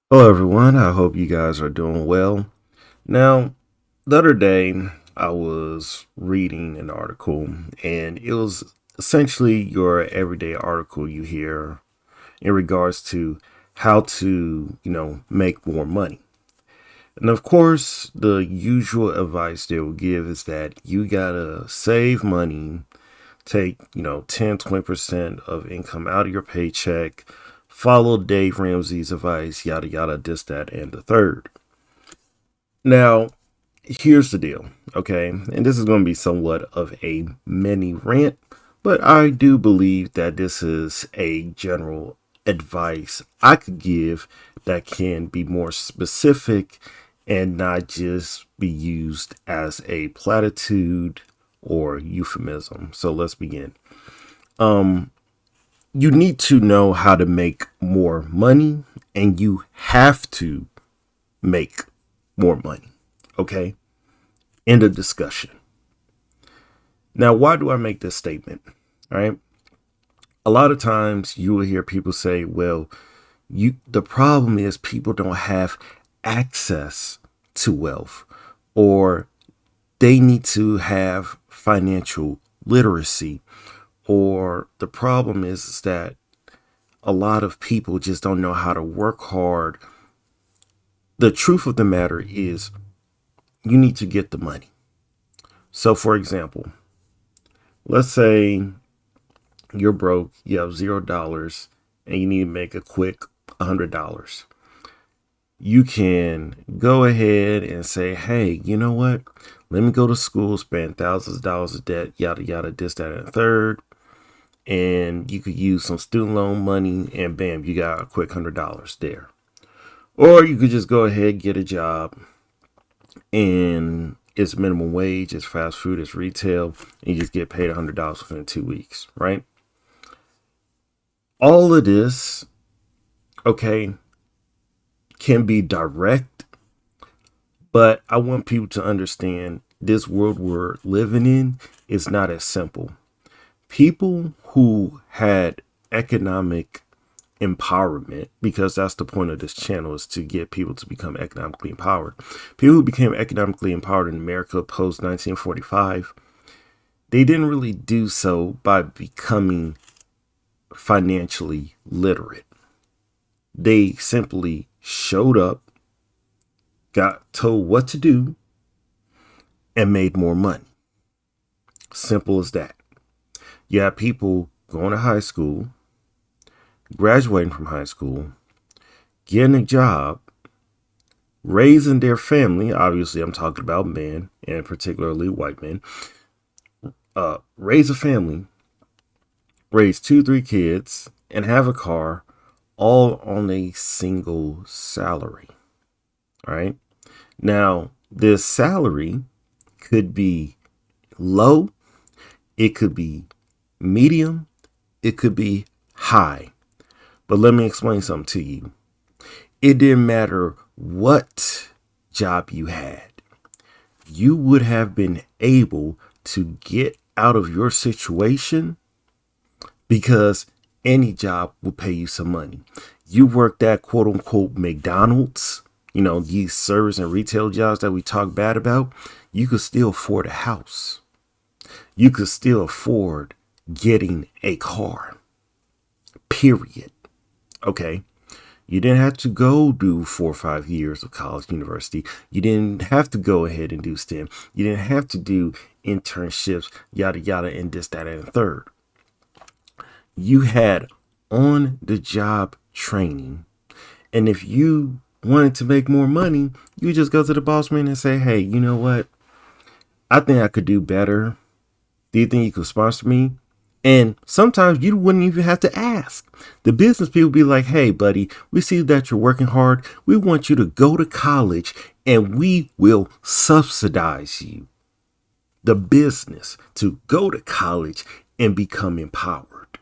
Hello, everyone. I hope you guys are doing well. Now, the other day, I was reading an article, and it was essentially your everyday article you hear in regards to how to, make more money. And of course, the usual advice they will give is that you gotta save money, take, 10, 20% of income out of your paycheck, follow Dave Ramsey's advice, yada, yada, this, that, and the third. Now, here's the deal, okay? And this is going to be somewhat of a mini rant, but I do believe that this is a general advice I could give that can be more specific and not just be used as a platitude or euphemism. So let's begin. Um, you need to know how to make more money, and you have to make more money. Okay? End of discussion. Now, why do I make this statement? All right. A lot of times you will hear people say, well, the problem is people don't have access to wealth, or they need to have financial literacy, or the problem is that a lot of people just don't know how to work hard. The truth of the matter is you need to get the money. So, for example, let's say you're broke, you have $0, and you need to make a quick $100. You can go ahead and say, hey, you know what? Let me go to school, spend thousands of dollars of debt, yada, yada, this, that, and a third. And you could use some student loan money, and bam, you got a quick $100 there. Or you could just go ahead, get a job, and it's minimum wage, it's fast food, it's retail, and you just get paid $100 within 2 weeks, right? All of this, okay, can be direct, but I want people to understand this world we're living in is not as simple. People who had economic empowerment, because that's the point of this channel, is to get people to become economically empowered. People who became economically empowered in America post 1945, they didn't really do so by becoming financially literate. They simply showed up, got told what to do, and made more money. Simple as that. You have people going to high school, graduating from high school, getting a job, raising their family. Obviously, I'm talking about men, and particularly white men. Raise a family, raise two, three kids, and have a car, all on a single salary. All right. Now, this salary could be low, it could be medium, it could be high. But let me explain something to you. It didn't matter what job you had, you would have been able to get out of your situation because any job will pay you some money. You worked at quote unquote McDonald's, these service and retail jobs that we talk bad about, you could still afford a house. You could still afford getting a car, period. Okay. You didn't have to go do 4 or 5 years of college, university. You didn't have to go ahead and do STEM. You didn't have to do internships, yada, yada, and this, that, and the third. You had on the job training. And if you wanted to make more money, you just go to the boss man and say, hey, you know what? I think I could do better. Do you think you could sponsor me? And sometimes you wouldn't even have to ask. The business people be like, hey, buddy, we see that you're working hard. We want you to go to college and we will subsidize you, the business, to go to college and become empowered.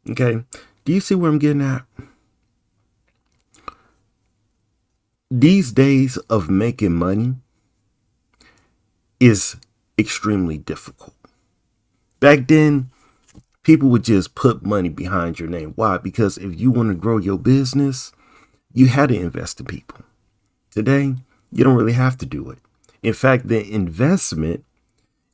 Okay. Do you see where I'm getting at? These days of making money is extremely difficult. Back then, people would just put money behind your name. Why? Because if you want to grow your business, you had to invest in people. Today, you don't really have to do it. In fact, the investment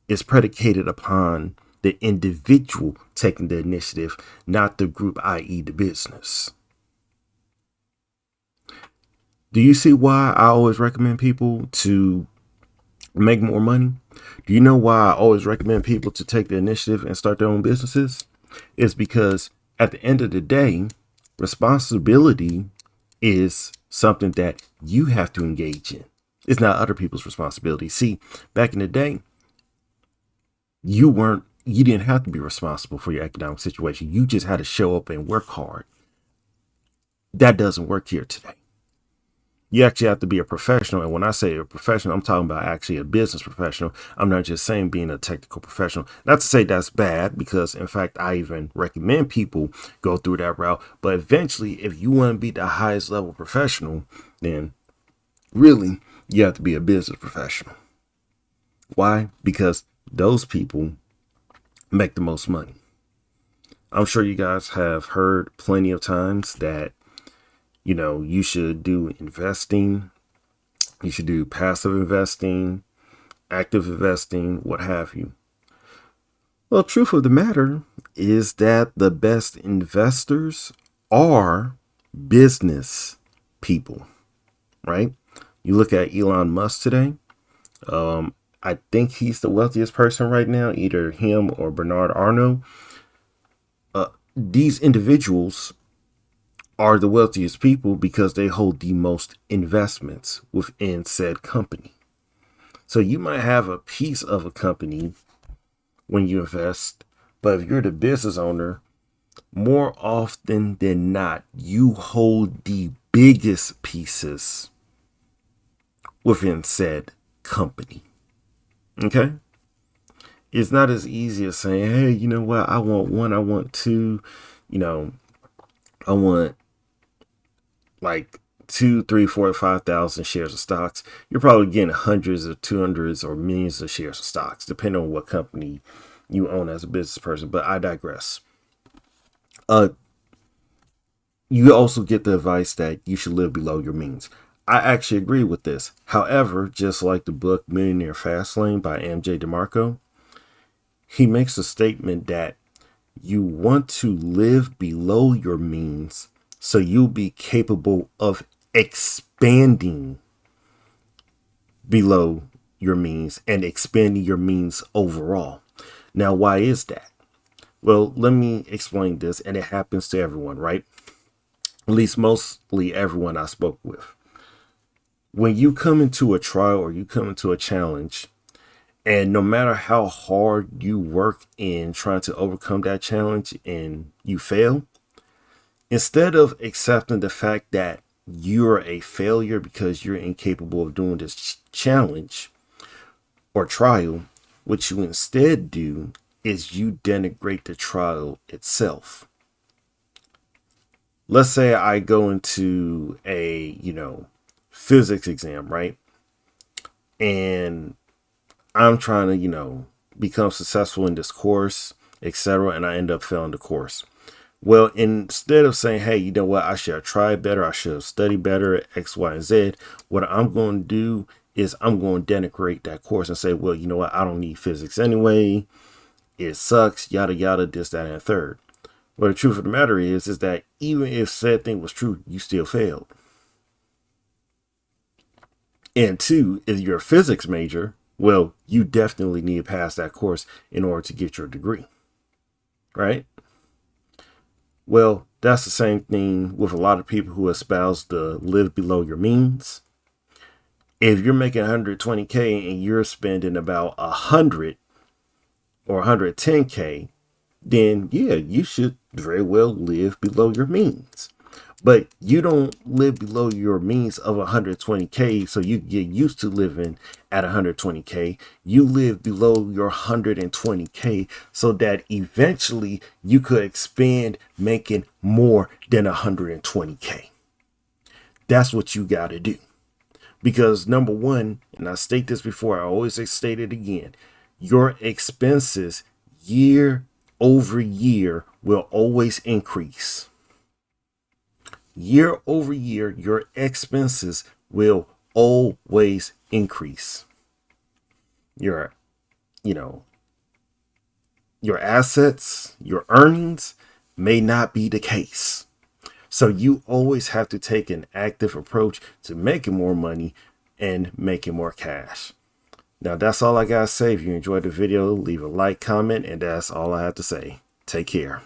is predicated upon the individual taking the initiative, not the group, i.e., the business. Do you see why I always recommend people to make more money? Do you know why I always recommend people to take the initiative and start their own businesses? It's because at the end of the day, responsibility is something that you have to engage in. It's not other people's responsibility. See, back in the day, you didn't have to be responsible for your economic situation. You just had to show up and work hard. That doesn't work here today. You actually have to be a professional. And when I say a professional, I'm talking about actually a business professional. I'm not just saying being a technical professional. Not to say that's bad, because in fact, I even recommend people go through that route. But eventually, if you want to be the highest level professional, then really you have to be a business professional. Why? Because those people make the most money. I'm sure you guys have heard plenty of times that you should do investing, you should do passive investing, active investing, what have you. Well, truth of the matter is that the best investors are business people, right? You look at Elon Musk today. I think he's the wealthiest person right now, either him or Bernard Arnault. These individuals are the wealthiest people because they hold the most investments within said company. So you might have a piece of a company when you invest, but if you're the business owner, more often than not, you hold the biggest pieces within said company. Okay? It's not as easy as saying, hey, you know what? I want one, I want two, I want like 2, 3, 4, 5,000 shares of stocks. You're probably getting hundreds or 200s or millions of shares of stocks, depending on what company you own as a business person. But I digress. You also get the advice that you should live below your means. I actually agree with this. However, just like the book Millionaire Fastlane by MJ DeMarco, he makes a statement that you want to live below your means so you'll be capable of expanding below your means and expanding your means overall. Now, why is that? Well, let me explain this, and it happens to everyone, right? At least mostly everyone I spoke with. When you come into a trial or you come into a challenge, and no matter how hard you work in trying to overcome that challenge and you fail, instead of accepting the fact that you're a failure because you're incapable of doing this challenge or trial, what you instead do is you denigrate the trial itself. Let's say I go into a, physics exam, right? And I'm trying to, become successful in this course, etc., and I end up failing the course. Well, instead of saying, hey, you know what, I should have tried better, I should have studied better, X, Y, and Z, what I'm going to do is I'm going to denigrate that course and say, well, you know what, I don't need physics anyway. It sucks, yada, yada, this, that, and third. Well, the truth of the matter is that even if said thing was true, you still failed. And two, if you're a physics major, well, you definitely need to pass that course in order to get your degree, right? Well, that's the same thing with a lot of people who espouse to live below your means. If you're making 120K and you're spending about 100 or 110K, then yeah, you should very well live below your means. But you don't live below your means of 120K so you get used to living at 120K. You live below your 120K so that eventually you could expand making more than 120K. That's what you got to do. Because number one, and I state this before, I always state it again, your expenses year over year will always increase. year over year, your expenses will always increase. Your, you know, your assets, your earnings may not be the case. So you always have to take an active approach to making more money and making more cash. Now, that's all I got to say. If you enjoyed the video, leave a like, comment, and that's all I have to say. Take care.